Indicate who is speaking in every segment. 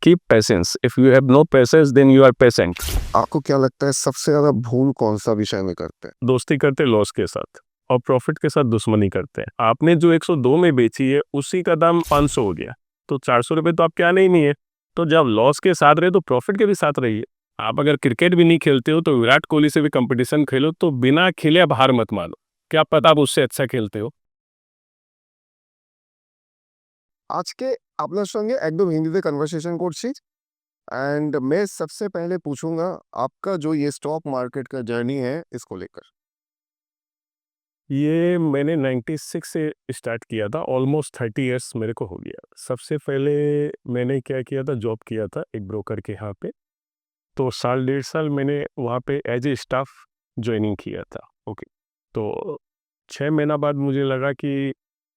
Speaker 1: Keep patience. If you have no patience then you are patient.
Speaker 2: आपको क्या लगता है सबसे ज़्यादा भूल कौन-सा विषय में करते हैं?
Speaker 1: दोस्ती करते लॉस के साथ और प्रॉफिट के साथ दुश्मनी करते हैं। आपने जो 102 में बेची है उसी का दाम 500 हो गया, तो 400 रुपये तो आपके आने ही नहीं है। तो जब लॉस के साथ रहे तो प्रॉफिट के भी साथ रहिए। आप अगर क्रिकेट भी नहीं खेलते हो तो विराट कोहली से भी कंपटीशन खेलो, तो बिना खेले आप हार मत मानो। क्या पता आप उससे अच्छा खेलते हो।
Speaker 2: আজকে আপনার সঙ্গে একদম হিন্দিতে কনভারসেশন করছি एंड मैं सबसे पहले पूछूंगा आपका जो ये स्टॉक मार्केट का जर्नी है इसको लेकर।
Speaker 1: ये मैंने 96 से स्टार्ट किया था, ऑलमोस्ट 30 इयर्स मेरे को हो गया। सबसे पहले मैंने क्या किया था, जॉब किया था एक ब्रोकर के यहाँ पे। तो साल डेढ़ साल मैंने वहाँ पे एज ए स्टाफ ज्वाइनिंग किया था। ओके, तो 6 महीना बाद मुझे लगा कि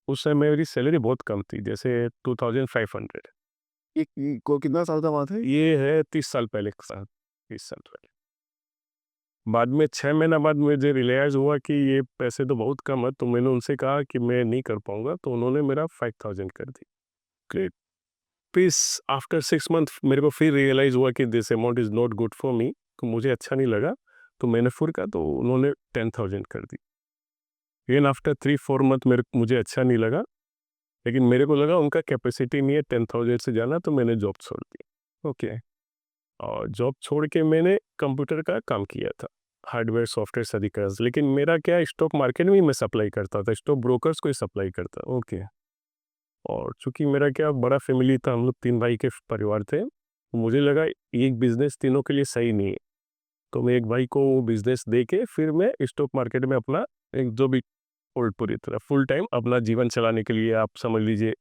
Speaker 1: उस समय मेरी सैलरी बहुत कम थी, जैसे 2500।
Speaker 2: ये को कितना साल का बात है?
Speaker 1: ये है 30 साल पहले के साथ, 30 साल पहले। बाद में 6 महीना बाद मुझे रियलाइज़ हुआ कि ये पैसे तो बहुत कम है, तो मैंने उनसे कहा कि मैं नहीं कर पाऊंगा, तो उन्होंने मेरा 5000 कर दी। Great piece. आफ्टर 6 मंथ मेरे को फिर रियलाइज़ हुआ कि this amount is not good for me, तो मुझे अच्छा नहीं लगा। तो मैंने फिर कहा, तो उन्होंने 10,000 कर दी। फिर आफ्टर 3-4 मंथ मुझे अच्छा नहीं लगा, लेकिन मेरे को लगा उनका कैपेसिटी नहीं है 10,000 से जाना, तो मैंने जॉब छोड़ दी। ओके, और जॉब छोड़ के मैंने कंप्यूटर का काम किया था, हार्डवेयर सॉफ्टवेयर सभी का। लेकिन मेरा क्या, स्टॉक मार्केट में ही मैं सप्लाई करता था, स्टॉक ब्रोकर्स को ही सप्लाई करता। ओके, और चूंकि मेरा क्या बड़ा फैमिली था, हम लोग 3 भाई के परिवार थे, तो मुझे लगा एक बिजनेस तीनों के लिए सही नहीं है। तो मैं एक भाई को वो बिजनेस दे के फिर मैं स्टॉक मार्केट में अपना एक जो भी पूरी तरह फुल टाइम अपना जीवन चलाने के लिए, आप समझ लीजिए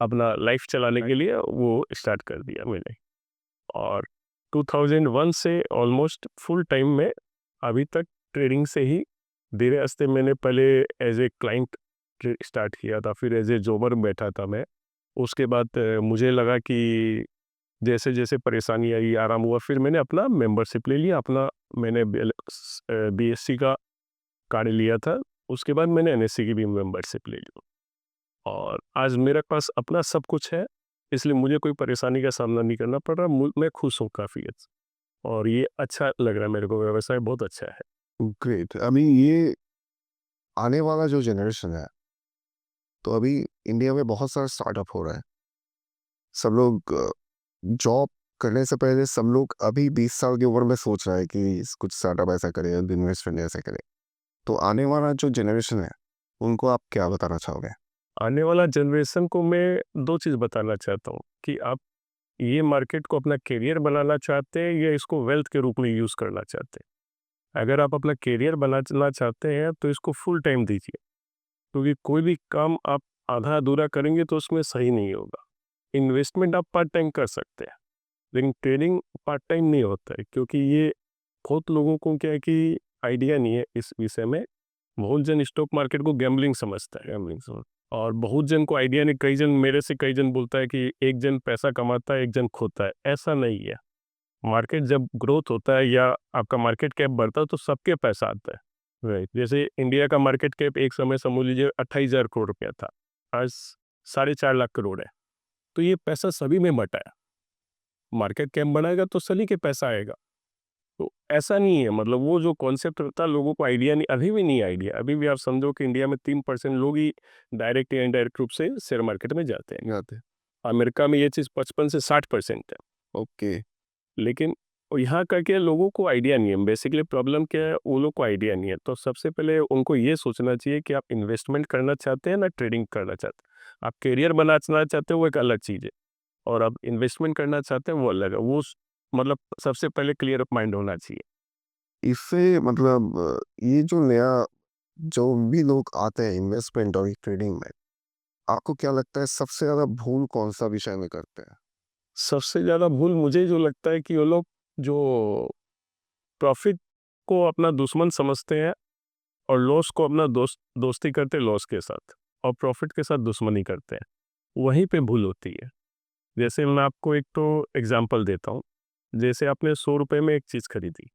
Speaker 1: अपना लाइफ चलाने के लिए वो स्टार्ट कर दिया मैंने। और 2001 से ऑलमोस्ट फुल टाइम में अभी तक ट्रेडिंग से ही धीरे आस्ते। मैंने पहले एज ए क्लाइंट स्टार्ट किया था, फिर एज ए जॉबर बैठा था मैं। उसके बाद मुझे लगा कि जैसे जैसे परेशानी आई, आराम हुआ, फिर मैंने अपना मेंबरशिप ले लिया अपना। मैंने बीएससी का कार्ड लिया था, उसके बाद मैंने एनएससी की भी मेंबरशिप ले ली, और आज मेरे पास अपना सब कुछ है। इसलिए मुझे कोई परेशानी का सामना नहीं करना पड़ रहा। मैं खुश हूँ काफ़ी, और ये अच्छा लग रहा है मेरे को, व्यवसाय बहुत अच्छा है।
Speaker 2: ग्रेट। अभी ये आने वाला जो जनरेशन है, तो अभी इंडिया में बहुत सारा स्टार्टअप हो रहा है। सब लोग जॉब करने से पहले सब लोग अभी 20 साल की उम्र में सोच रहा है कि कुछ स्टार्टअप ऐसा करें, इन्वेस्टमेंट ऐसा करें। तो आने वाला जो जनरेशन है, उनको आप क्या बताना चाहोगे?
Speaker 1: आने वाला जनरेशन को मैं 2 चीज़ बताना चाहता हूँ कि आप ये मार्केट को अपना करियर बनाना चाहते हैं या इसको वेल्थ के रूप में यूज़ करना चाहते हैं। अगर आप अपना करियर बनाना चाहते हैं तो इसको फुल टाइम दीजिए, क्योंकि कोई भी काम आप आधा अधूरा करेंगे तो उसमें सही नहीं होगा। इन्वेस्टमेंट आप पार्ट टाइम कर सकते हैं, लेकिन ट्रेडिंग पार्ट टाइम नहीं होता है, क्योंकि ये बहुत लोगों को क्या है कि आइडिया नहीं है इस विषय में। बहुत जन स्टॉक मार्केट को गैम्बलिंग समझता है, और बहुत जन को आइडिया नहीं। कई जन मेरे से कई जन बोलता है कि एक जन पैसा कमाता है, एक जन खोता है। ऐसा नहीं है। मार्केट जब ग्रोथ होता है या आपका मार्केट कैप बढ़ता है तो सबके पैसा आता है, राइट। जैसे इंडिया का मार्केट कैप एक समय समझ लीजिए 28,000 करोड़ रुपया था, आज 4.5 लाख करोड़ है। तो ये पैसा सभी में बटा है। मार्केट कैप बढ़ाएगा तो सभी के पैसा आएगा। तो ऐसा नहीं है, मतलब वो जो कॉन्सेप्ट रहता है लोगों को आइडिया नहीं, अभी भी नहीं आइडिया। अभी भी आप समझो कि इंडिया में 3% लोग ही डायरेक्ट या इनडायरेक्ट रूप से शेयर मार्केट में जाते हैं।
Speaker 2: जाते हैं।
Speaker 1: अमेरिका में ये चीज़ 55 से 60% है।
Speaker 2: ओके।
Speaker 1: लेकिन यहाँ का क्या, लोगों को आइडिया नहीं है। बेसिकली प्रॉब्लम क्या है, वो लोग को आइडिया नहीं है। तो सबसे पहले उनको ये सोचना चाहिए कि आप इन्वेस्टमेंट करना चाहते हैं ना ट्रेडिंग करना चाहते हैं। आप करियर बनाना चाहते हैं वो एक अलग चीज़ है, और आप इन्वेस्टमेंट करना चाहते हैं वो अलग है। मतलब सबसे पहले क्लियर माइंड होना चाहिए।
Speaker 2: इससे मतलब ये जो नया जो भी लोग आते हैं इन्वेस्टमेंट और ट्रेडिंग में, आपको क्या लगता है सबसे ज़्यादा भूल कौन-सा विषय में करते हैं?
Speaker 1: सबसे ज़्यादा भूल मुझे जो लगता है कि वो लोग जो प्रॉफिट को अपना दुश्मन समझते हैं और लॉस को अपना दोस्ती करते हैं लॉस के साथ, और प्रॉफिट के साथ दुश्मनी करते हैं, वहीं पे भूल होती है। जैसे मैं आपको एक तो एग्जांपल देता हूँ। जैसे आपने 100 रुपये में एक चीज़ खरीदी,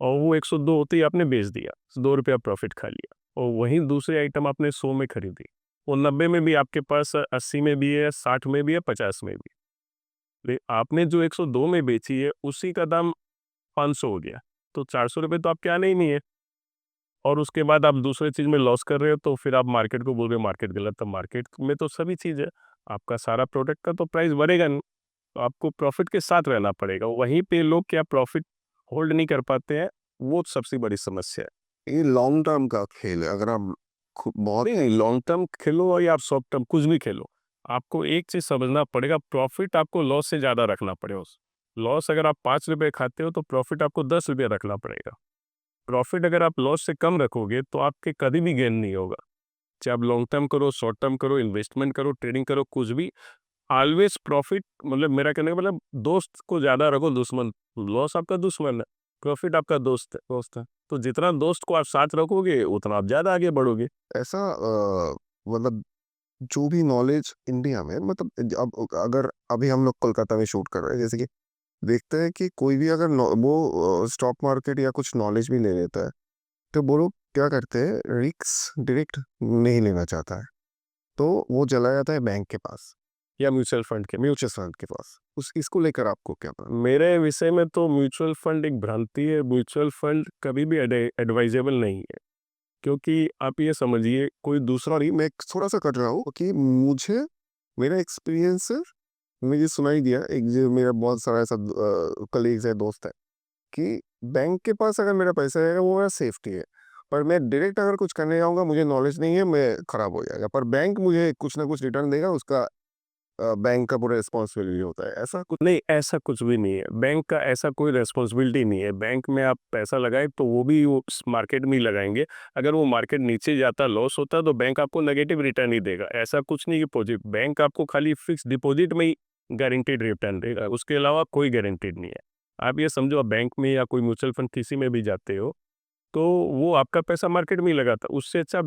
Speaker 1: और वो 102 होते ही आपने बेच दिया, 2 रुपया प्रॉफिट खा लिया। और वहीं दूसरी आइटम आपने 100 में खरीदी, वो 90 में भी आपके पास, 80 में भी है, 60 में भी है, 50 में भी। आपने जो 102 में बेची है उसी का दाम 500 हो गया, तो 400 रुपये तो आपके आने ही नहीं है। और उसके बाद आप दूसरे चीज़ में लॉस कर रहे हो, तो फिर आप मार्केट को बोल रहे हो मार्केट गलत। तो मार्केट में तो सभी चीज़ है, आपका सारा प्रोडक्ट का तो प्राइस बढ़ेगा नहीं, तो आपको प्रॉफिट के साथ रहना पड़ेगा। वहीं पे लोग क्या प्रॉफिट होल्ड नहीं कर पाते हैं, वो सबसे बड़ी समस्या है।
Speaker 2: ये लॉन्ग टर्म का खेल है। अगर आप बहुत
Speaker 1: नहीं, लॉन्ग टर्म खेलो या आप शॉर्ट टर्म कुछ भी खेलो, आपको एक चीज़ समझना पड़ेगा, प्रॉफिट आपको लॉस से ज़्यादा रखना पड़ेगा। लॉस अगर आप 5 रुपये खाते हो तो प्रॉफिट आपको 10 रुपये रखना पड़ेगा। प्रॉफिट अगर आप लॉस से कम रखोगे तो आपके कभी भी गेन नहीं होगा। चाहे आप लॉन्ग टर्म करो, शॉर्ट टर्म करो, इन्वेस्टमेंट करो, ट्रेडिंग करो, कुछ भी, ऑलवेज प्रॉफिट। मतलब मेरा कहने का मतलब, दोस्त को ज़्यादा रखो दुश्मन, लॉस आपका दुश्मन है, प्रॉफिट आपका दोस्त है। तो जितना दोस्त को आप साथ रखोगे उतना आप ज़्यादा आगे बढ़ोगे।
Speaker 2: ऐसा मतलब जो भी नॉलेज इंडिया में, मतलब अब अगर अभी हम लोग कोलकाता में शूट कर रहे हैं, जैसे कि देखते हैं कि कोई भी अगर वो स्टॉक मार्केट या कुछ नॉलेज भी ले लेता है, तो वो लोग क्या करते हैं, रिस्क डायरेक्ट नहीं लेना चाहता है, तो वो चला जाता है बैंक के पास,
Speaker 1: या म्यूचुअल फंड के,
Speaker 2: म्यूचुअल फंड के पास। उस इसको लेकर आपको क्या
Speaker 1: मेरे विषय में तो म्यूचुअल फंड एक भ्रांति है। म्यूचुअल फंड कभी भी एडवाइजेबल नहीं है, क्योंकि आप ये समझिए कोई दूसरा
Speaker 2: सॉरी, मैं थोड़ा सा कट रहा हूँ कि मुझे मेरा एक्सपीरियंस है, मुझे सुनाई दिया, एक जो मेरा बहुत सारा ऐसा कलीग्स है, दोस्त है, कि बैंक के पास अगर मेरा पैसा रहेगा वो मेरा सेफ्टी है, पर मैं डायरेक्ट अगर कुछ करने जाऊँगा, मुझे नॉलेज नहीं है, मैं खराब हो जाएगा, पर बैंक मुझे कुछ ना कुछ रिटर्न देगा, उसका बैंक का पूरा रिस्पॉन्सिबिलिटी होता है, ऐसा कुछ।
Speaker 1: नहीं, ऐसा कुछ भी नहीं है। बैंक का ऐसा कोई रिस्पॉन्सिबिलिटी नहीं है। बैंक में आप पैसा लगाएँ तो वो भी वो मार्केट में ही लगाएँगे। अगर वो मार्केट नीचे जाता, लॉस होता, तो बैंक आपको नेगेटिव रिटर्न ही देगा। ऐसा कुछ नहीं कि पॉजिटिव। बैंक आपको खाली फिक्स डिपॉजिट में ही गारंटीड रिटर्न देगा, उसके अलावा कोई गारंटीड नहीं है। आप ये समझो, आप बैंक में या कोई म्यूचुअल फंड किसी में भी जाते हो, तो वो आपका पैसा मार्केट में ही लगाता है। उससे अच्छा आप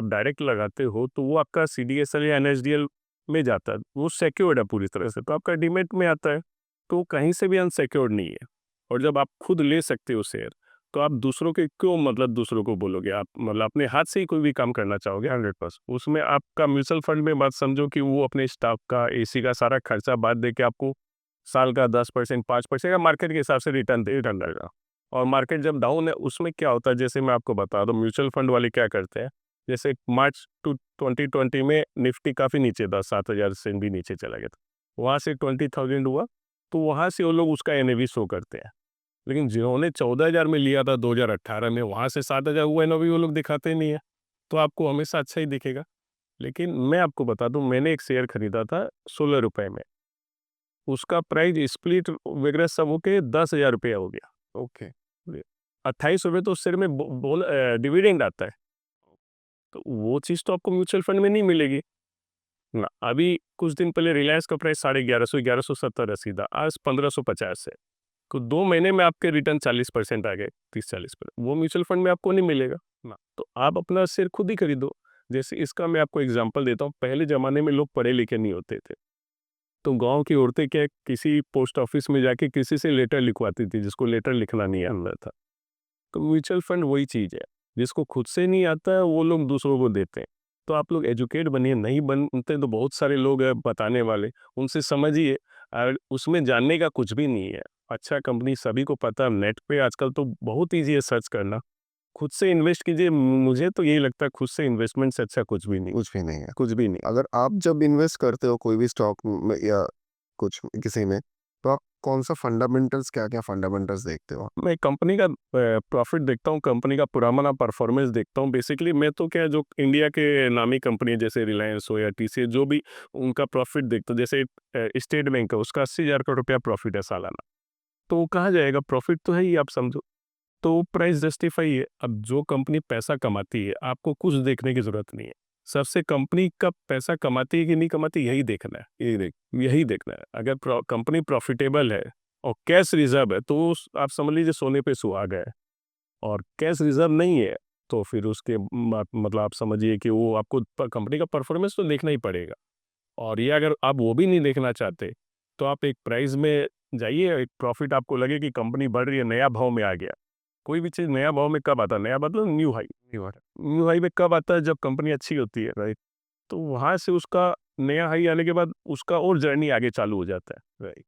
Speaker 1: डायरेक्ट लगाते हो, तो वो आपका सीडीएसएल या एनएसडीएल में जाता है, वो सिक्योर्ड है पूरी तरह से, तो आपका डीमैट में आता है, तो कहीं से भी अनसिक्योर्ड नहीं है। और जब आप खुद ले सकते हो शेयर, तो आप दूसरों के क्यों, मतलब दूसरों को बोलोगे? आप मतलब अपने हाथ से ही कोई भी काम करना चाहोगे 100%। उसमें आपका म्यूचुअल फंड में बात समझो कि वो अपने स्टाफ का, एसी का सारा खर्चा बाद दे के आपको साल का 10%, 5% या मार्केट के हिसाब से रिटर्न देगा। और मार्केट जब डाउन है, उसमें क्या होता है, जैसे मैं आपको बता दूं, म्यूचुअल फंड वाले क्या करते हैं, जैसे मार्च टू 2020 में निफ्टी काफ़ी नीचे था, 7,000 से भी नीचे चला गया था, वहाँ से 20,000 हुआ, तो वहाँ से वो लोग उसका एनएवी शो करते हैं। लेकिन जिन्होंने 14,000 में लिया था 2018 में, वहाँ से 7,000 हुआ एनएवी वो लोग दिखाते नहीं है, तो आपको हमेशा अच्छा ही दिखेगा। लेकिन मैं आपको बता दूं, मैंने एक शेयर खरीदा था 16 रुपए में, उसका प्राइस स्प्लिट वगैरह सब होके 10,000 रुपया हो गया।
Speaker 2: ओके।
Speaker 1: 28 रुपये तो उस शेयर में डिविडेंड आता है, तो वो चीज़ तो आपको म्यूचुअल फंड में नहीं मिलेगी ना। अभी कुछ दिन पहले रिलायंस का प्राइस 1150, 1170 सीधा, आज 1550 है, तो 2 महीने में आपके रिटर्न 40% आ गए, 30-40%। वो म्यूचुअल फंड में आपको नहीं मिलेगा ना। तो आप अपना शेयर खुद ही खरीदो। जैसे इसका मैं आपको एग्जांपल देता हूँ, पहले ज़माने में लोग पढ़े लिखे नहीं होते थे, तो गाँव की औरतें क्या है, किसी पोस्ट ऑफिस में जाके किसी से लेटर लिखवाती थी, जिसको लेटर लिखना नहीं आता था। तो म्यूचुअल फंड वही चीज़ है, जिसको खुद से नहीं आता है वो लोग दूसरों को देते हैं। तो आप लोग एजुकेट बनिए, नहीं बनते तो बहुत सारे लोग हैं बताने वाले, उनसे समझिए। और उसमें जानने का कुछ भी नहीं है। अच्छा कंपनी सभी को पता है, नेट पे आजकल तो बहुत ईज़ी है सर्च करना। खुद से इन्वेस्ट कीजिए, मुझे तो यही लगता है खुद से इन्वेस्टमेंट से अच्छा कुछ भी नहीं,
Speaker 2: कुछ भी नहीं है।
Speaker 1: कुछ भी नहीं।
Speaker 2: अगर आप जब इन्वेस्ट करते हो कोई भी स्टॉक में या कुछ किसी में, तो आप कौन-सा फंडामेंटल्स, क्या-क्या फंडामेंटल्स देखते हो?
Speaker 1: मैं कंपनी का प्रॉफिट देखता हूँ, कंपनी का पुराना परफॉर्मेंस देखता हूँ। बेसिकली मैं तो क्या है, जो इंडिया के नामी कंपनी है जैसे रिलायंस हो या टीसीएस, जो भी, उनका प्रॉफिट देखता हूँ। जैसे स्टेट बैंक है, उसका 80,000 करोड़ रुपया प्रॉफिट है सालाना, तो वो कहाँ जाएगा? प्रॉफिट तो है ही, आप समझो। तो प्राइस जस्टिफाई है। अब जो कंपनी पैसा कमाती है, आपको कुछ देखने की जरूरत नहीं है। सबसे कंपनी कब पैसा कमाती है कि नहीं कमाती, यही देखना है। यही देखना है। अगर कंपनी प्रॉफिटेबल है और कैश रिजर्व है, तो आप समझ लीजिए सोने पे सुहागा है। और कैश रिजर्व नहीं है, तो फिर उसके मतलब आप समझिए कि वो आपको कंपनी का परफॉर्मेंस तो देखना ही पड़ेगा। और ये अगर आप वो भी नहीं देखना चाहते, तो आप एक प्राइस में जाइए, एक प्रॉफिट आपको लगे कि कंपनी बढ़ रही है, नया भाव में आ गया। कोई भी चीज़ नया भाव में कब आता है? नया मतलब न्यू हाई। न्यू हाई में कब आता है? जब कंपनी अच्छी होती है, राइट? तो वहाँ से उसका नया हाई आने के बाद उसका और जर्नी आगे चालू हो जाता है, राइट?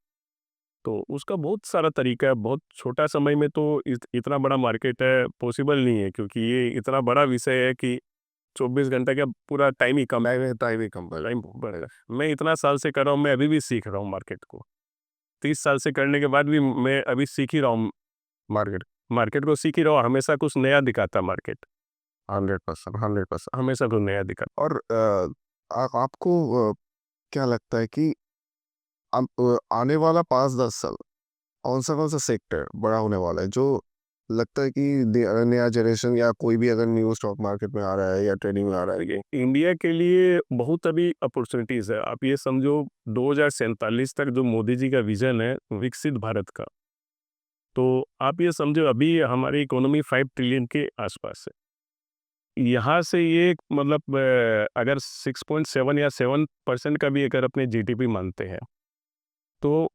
Speaker 1: तो उसका बहुत सारा तरीका है, बहुत छोटा समय में तो इतना बड़ा मार्केट है, पॉसिबल नहीं है, क्योंकि ये इतना बड़ा विषय है कि 24 घंटे का पूरा टाइम ही कम है, टाइम ही कम है, टाइम बढ़ेगा। मैं इतना साल से कर रहा हूँ, मैं अभी भी सीख रहा हूँ मार्केट को। 30 साल से करने के बाद भी मैं अभी सीख ही रहा हूँ मार्केट मार्केट को सीख ही रहा हूँ, हमेशा कुछ नया दिखाता मार्केट,
Speaker 2: 100%, 100%।
Speaker 1: हमेशा कुछ नया दिखाता।
Speaker 2: और आपको क्या लगता है कि आने वाला 5-10 साल कौन सा सेक्टर बड़ा होने वाला है, जो लगता है कि नया जनरेशन या कोई भी अगर न्यू स्टॉक मार्केट में आ रहा है या ट्रेडिंग में आ रहा है?
Speaker 1: देखिए, इंडिया के लिए बहुत अभी अपॉर्चुनिटीज़ है। आप ये समझो 2047 तक जो मोदी जी का विज़न है विकसित भारत का, तो आप ये समझो अभी हमारी इकोनॉमी 5 ट्रिलियन के आसपास है। यहाँ से ये मतलब अगर 6.7 या 7% का भी अगर अपने जीडीपी मानते हैं, तो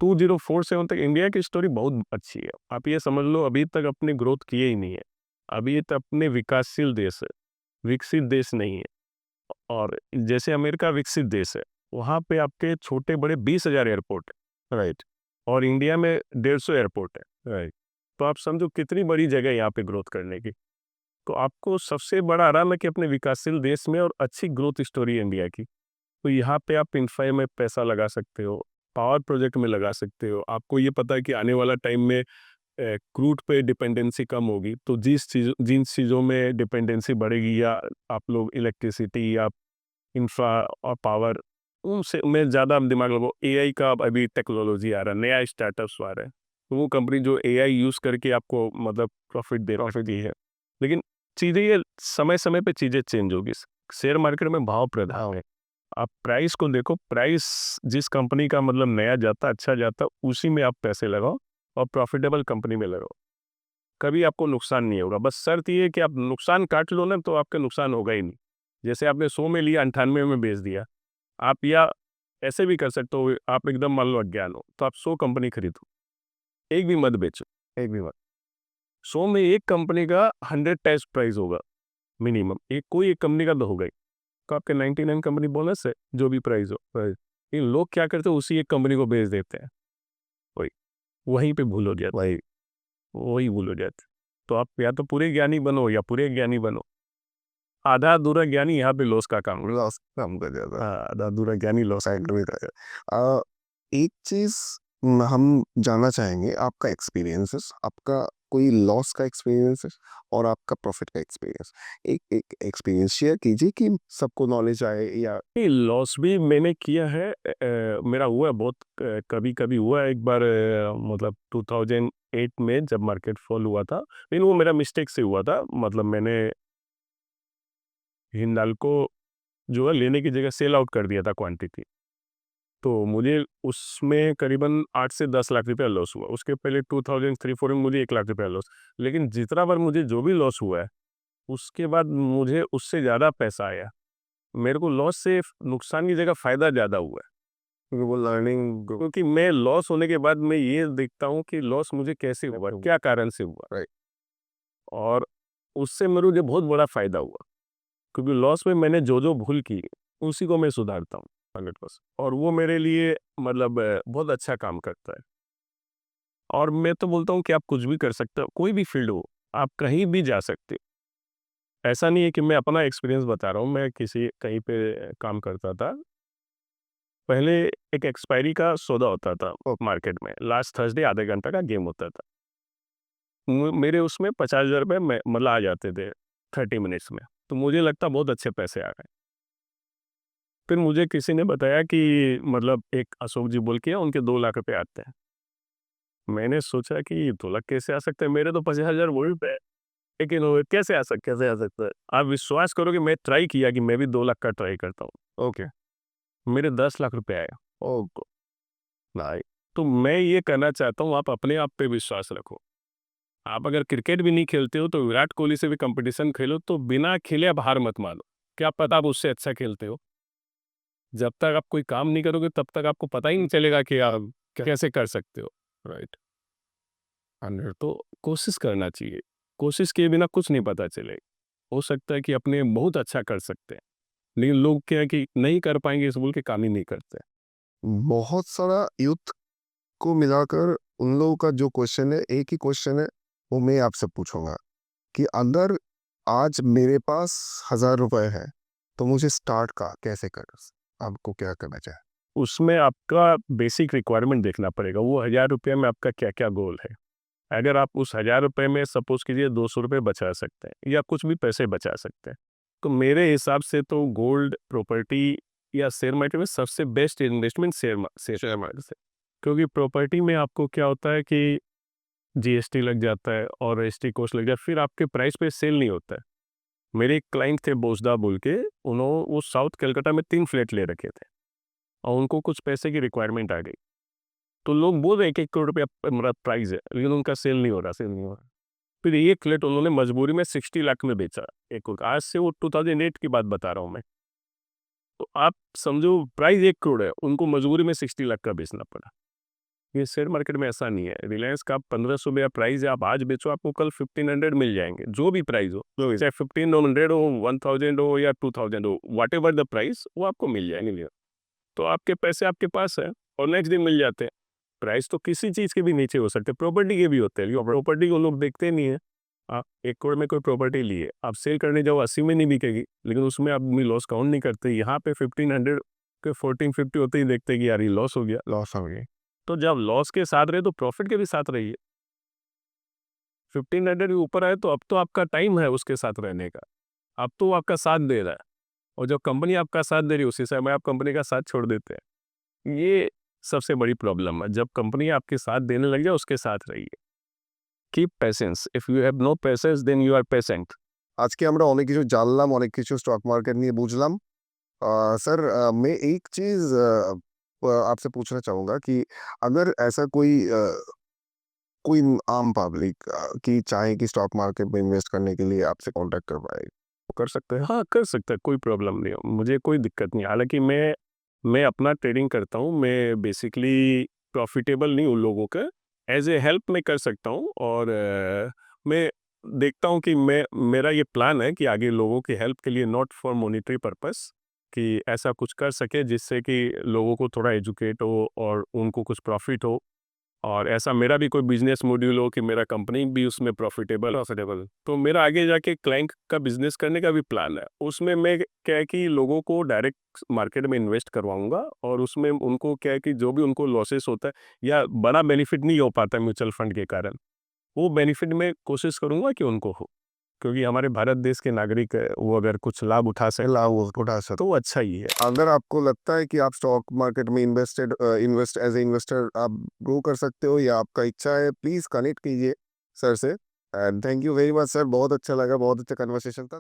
Speaker 1: 2047 तक इंडिया की स्टोरी बहुत अच्छी है। आप ये समझ लो अभी तक अपने ग्रोथ किए ही नहीं है। अभी तक अपने विकासशील देश है, विकसित देश नहीं है। और जैसे अमेरिका विकसित देश है, वहाँ पे आपके छोटे-बड़े 20,000 एयरपोर्ट है, राइट? और इंडिया में 150 एयरपोर्ट है, राइट? तो आप समझो कितनी बड़ी जगह है यहाँ पे ग्रोथ करने की। तो आपको सबसे बड़ा आराम है कि अपने विकासशील देश में और अच्छी ग्रोथ स्टोरी है इंडिया की। तो यहाँ पे आप इंफ्रा में पैसा लगा सकते हो, पावर प्रोजेक्ट में लगा सकते हो। आपको ये पता है कि आने वाला टाइम में क्रूड पे डिपेंडेंसी कम होगी, तो जिन चीज़ों में डिपेंडेंसी बढ़ेगी या आप लोग इलेक्ट्रिसिटी या इंफ्रा और पावर, उनसे में ज़्यादा दिमाग लगाओ। एआई का अब अभी टेक्नोलॉजी आ रहा है, नया स्टार्टअप्स आ रहा है, तो वो कंपनी जो एआई यूज़ करके आपको मतलब प्रॉफिट दी है। लेकिन चीज़ें ये समय-समय पे चीज़ें चेंज होगी। शेयर मार्केट में भाव प्रधान है। आप प्राइस को देखो, प्राइस जिस कंपनी का मतलब नया जाता, अच्छा जाता, उसी में आप पैसे लगाओ और प्रॉफिटेबल कंपनी में लगाओ। कभी आपको नुकसान नहीं होगा। बस शर्त ये है कि आप नुकसान काट लो ना, तो आपका नुकसान होगा ही नहीं। जैसे आपने 100 में लिया, 98 में बेच दिया। आप या ऐसे भी कर सकते हो, आप एकदम मान लो अज्ञान हो, तो आप 100 कंपनी खरीदो, एक भी मत बेचो, एक भी मत। 100 में एक कंपनी का 100 टाइम्स प्राइस होगा मिनिमम, एक कोई एक कंपनी का तो होगा ही। तो आपके 99 कंपनी बोनस है, जो भी प्राइस हो। लेकिन लोग क्या करते हैं, उसी एक कंपनी को बेच देते हैं। वही वहीं पे भूल हो जाता है, वही भूल हो जाता है। तो आप या तो पूरे ज्ञानी बनो या पूरे ज्ञानी बनो। आधा अधूरा ज्ञानी यहाँ पे लॉस का काम है।
Speaker 2: लॉस कम कर जाता है।
Speaker 1: हाँ, आधा अधूरा ज्ञानी लॉस का
Speaker 2: साइड में रहेगा। एक चीज़ हम जानना चाहेंगे, आपका एक्सपीरियंसेस, आपका कोई लॉस का एक्सपीरियंस है और आपका प्रॉफिट का एक्सपीरियंस। एक एक एक्सपीरियंस शेयर कीजिए कि सबको नॉलेज आए या
Speaker 1: नहीं, लॉस भी मैंने किया है। मेरा हुआ है बहुत, कभी-कभी हुआ है। एक बार मतलब 2008 में जब मार्केट फॉल हुआ था, लेकिन वो मेरा मिस्टेक से हुआ था। मतलब मैंने हिंडाल्को जो है लेने की जगह सेल आउट कर दिया था क्वांटिटी। तो मुझे उसमें करीबन 8 से 10 लाख रुपया लॉस हुआ। उसके पहले 2003-4 में मुझे 1 लाख रुपया लॉस। लेकिन जितना बार मुझे जो भी लॉस हुआ है, उसके बाद मुझे उससे ज़्यादा पैसा आया। मेरे को लॉस से नुकसान की जगह फ़ायदा ज़्यादा हुआ है। क्योंकि वो लर्निंग, क्योंकि मैं लॉस होने के बाद मैं ये देखता हूँ कि लॉस मुझे कैसे हुआ, क्या कारण से हुआ,
Speaker 2: राइट।
Speaker 1: और उससे मेरे मुझे बहुत बड़ा फ़ायदा हुआ। क्योंकि लॉस में मैंने जो-जो भूल की, उसी को मैं सुधारता हूँ 100%, और वो मेरे लिए मतलब बहुत अच्छा काम करता है। और मैं तो बोलता हूँ कि आप कुछ भी कर सकते हो, कोई भी फ़ील्ड हो, आप कहीं भी जा सकते हो। ऐसा नहीं है कि मैं अपना एक्सपीरियंस बता रहा हूँ, मैं किसी कहीं पे काम करता था। पहले एक एक्सपायरी का सौदा होता था मार्केट में, लास्ट थर्सडे आधे घंटे का गेम होता था। मेरे उसमें 50,000 रुपये में मतलब आ जाते थे 30 मिनट्स में, तो मुझे लगता बहुत अच्छे पैसे आ गए। फिर मुझे किसी ने बताया कि मतलब एक अशोक जी बोल के हैं, उनके 2 लाख रुपए आते हैं। मैंने सोचा कि 2 लाख कैसे आ सकते हैं, मेरे तो 50,000 वही पे है, लेकिन वो कैसे आ सकता है? आप विश्वास करोगे, मैं ट्राई किया कि मैं भी 2 लाख का ट्राई करता हूँ। ओके, मेरे 10 लाख रुपए आए। ओह ग भाई! तो मैं ये कहना चाहता हूँ, आप अपने आप पे विश्वास रखो। आप अगर क्रिकेट भी नहीं खेलते हो, तो विराट कोहली से भी कॉम्पिटिशन खेलो, तो बिना खेले आप हार मत मानो। क्या पता आप उससे अच्छा खेलते हो। जब तक आप कोई काम नहीं करोगे, तब तक आपको पता ही नहीं चलेगा कि आप कैसे कर सकते हो, राइट? 100 तो कोशिश करना चाहिए। कोशिश किए बिना कुछ नहीं पता चलेगा। हो सकता है कि अपने बहुत अच्छा कर सकते हैं, लेकिन लोग क्या है कि नहीं कर पाएँगे इस बोल के काम ही नहीं करते।
Speaker 2: बहुत सारा यूथ सबको मिलाकर उन लोगों का जो क्वेश्चन है, एक ही क्वेश्चन है, वो मैं आपसे पूछूँगा कि अगर आज मेरे पास ₹1000 है, तो मुझे स्टार्ट का कैसे करूँ? आपको क्या करना चाहिए?
Speaker 1: उसमें आपका बेसिक रिक्वायरमेंट देखना पड़ेगा, वो ₹1000 में आपका क्या-क्या गोल है। अगर आप उस ₹1000 में सपोज़ कीजिए ₹200 बचा सकते हैं या कुछ भी पैसे बचा सकते हैं, तो मेरे हिसाब से तो गोल्ड, प्रॉपर्टी या शेयर मार्केट में सबसे बेस्ट इन्वेस्टमेंट शेयर मार्केट से। क्योंकि प्रॉपर्टी में आपको क्या होता है कि जीएसटी लग जाता है और रजिस्ट्री कॉस्ट लग जाता है, फिर आपके प्राइस पे सेल नहीं होता है। मेरे एक क्लाइंट थे बोसदा बोल के, वो साउथ कलकत्ता में 3 फ्लैट ले रखे थे और उनको कुछ पैसे की रिक्वायरमेंट आ गई। तो लोग बोल रहे हैं कि 1 करोड़ रुपया मेरा प्राइस है, लेकिन उनका सेल नहीं हो रहा। फिर ये फ्लैट उन्होंने मजबूरी में 60 लाख में बेचा। एक आज से वो 2008 की बात बता रहा हूँ मैं। तो आप समझो प्राइस 1 करोड़ है, उनको मजबूरी में 60 लाख का बेचना पड़ा। ये शेयर मार्केट में ऐसा नहीं है। रिलायंस का 1500 में प्राइस है, आप आज बेचो आपको कल 1500 मिल जाएँगे, जो भी प्राइस हो। चाहे 1500 हो, 1000 हो या 2000 हो, व्हाटएवर द प्राइस वो आपको मिल जाएँगे। तो आपके पैसे आपके पास है और नेक्स्ट दिन मिल जाते हैं। प्राइस तो किसी चीज़ के भी नीचे हो सकते हैं, प्रॉपर्टी के भी होते हैं, लेकिन प्रॉपर्टी को लोग देखते नहीं है। आप 1 करोड़ में कोई प्रॉपर्टी ली है, आप सेल करने जाओ 80 में नहीं बिकेगी, लेकिन उसमें आदमी लॉस काउंट नहीं करते। यहाँ पे 1500 के 1450 होते ही देखते हैं कि यार ये लॉस हो गया।
Speaker 2: लॉस हो गई।
Speaker 1: तो जब लॉस के साथ रहे तो प्रॉफिट के भी साथ रहिए। 1500 के ऊपर आए तो अब तो आपका टाइम है उसके साथ रहने का। अब तो वो आपका साथ दे रहा है और जब कंपनी आपका साथ दे रही है उसी समय आप कंपनी का साथ छोड़ देते हैं। ये सबसे बड़ी प्रॉब्लम है। जब कंपनी आपके साथ देने लग जाए उसके साथ रहिए। Keep patience. If you have no patience then you are patient.
Speaker 2: আজকে আমরা অনেক কিছু জানলাম, অনেক কিছু স্টক মার্কেট নিয়ে বুঝলাম। सर, मैं एक चीज़ आपसे पूछना चाहूँगा कि अगर ऐसा कोई आम पब्लिक कि चाहे कि स्टॉक मार्केट में इन्वेस्ट करने के लिए आपसे कॉन्टैक्ट कर पाए, वो कर सकते हैं?
Speaker 1: हाँ, कर सकता है, कोई प्रॉब्लम नहीं है, मुझे कोई दिक्कत नहीं है। हालाँकि मैं अपना ट्रेडिंग करता हूँ, मैं बेसिकली प्रॉफ़िटेबल नहीं हूँ लोगों का, एज़ ए हेल्प मैं कर सकता हूँ और मैं देखता हूँ कि मेरा ये प्लान है कि आगे लोगों की हेल्प के लिए नॉट फॉर मॉनेटरी पर्पस कि ऐसा कुछ कर सके जिससे कि लोगों को थोड़ा एजुकेट हो और उनको कुछ प्रॉफ़िट हो। और ऐसा मेरा भी कोई बिजनेस मॉड्यूल हो कि मेरा कंपनी भी उसमें प्रॉफिटेबल तो मेरा आगे जाके क्लाइंट का बिजनेस करने का भी प्लान है। उसमें मैं क्या है कि लोगों को डायरेक्ट मार्केट में इन्वेस्ट करवाऊंगा और उसमें उनको क्या है कि जो भी उनको लॉसेस होता है या बड़ा बेनिफिट नहीं हो पाता म्यूचुअल फंड के कारण, वो बेनिफिट मैं कोशिश करूंगा कि उनको हो, क्योंकि हमारे भारत देश के नागरिक है, वो अगर कुछ लाभ उठा सके
Speaker 2: लाभ उठा सकते।
Speaker 1: तो वो अच्छा ही है।
Speaker 2: अगर आपको लगता है कि आप स्टॉक मार्केट में इन्वेस्ट एज ए इन्वेस्टर आप ग्रो कर सकते हो या आपका इच्छा है, प्लीज़ कनेक्ट कीजिए सर से। And thank you very much sir, बहुत अच्छा लगा, बहुत अच्छा कन्वर्सेशन था।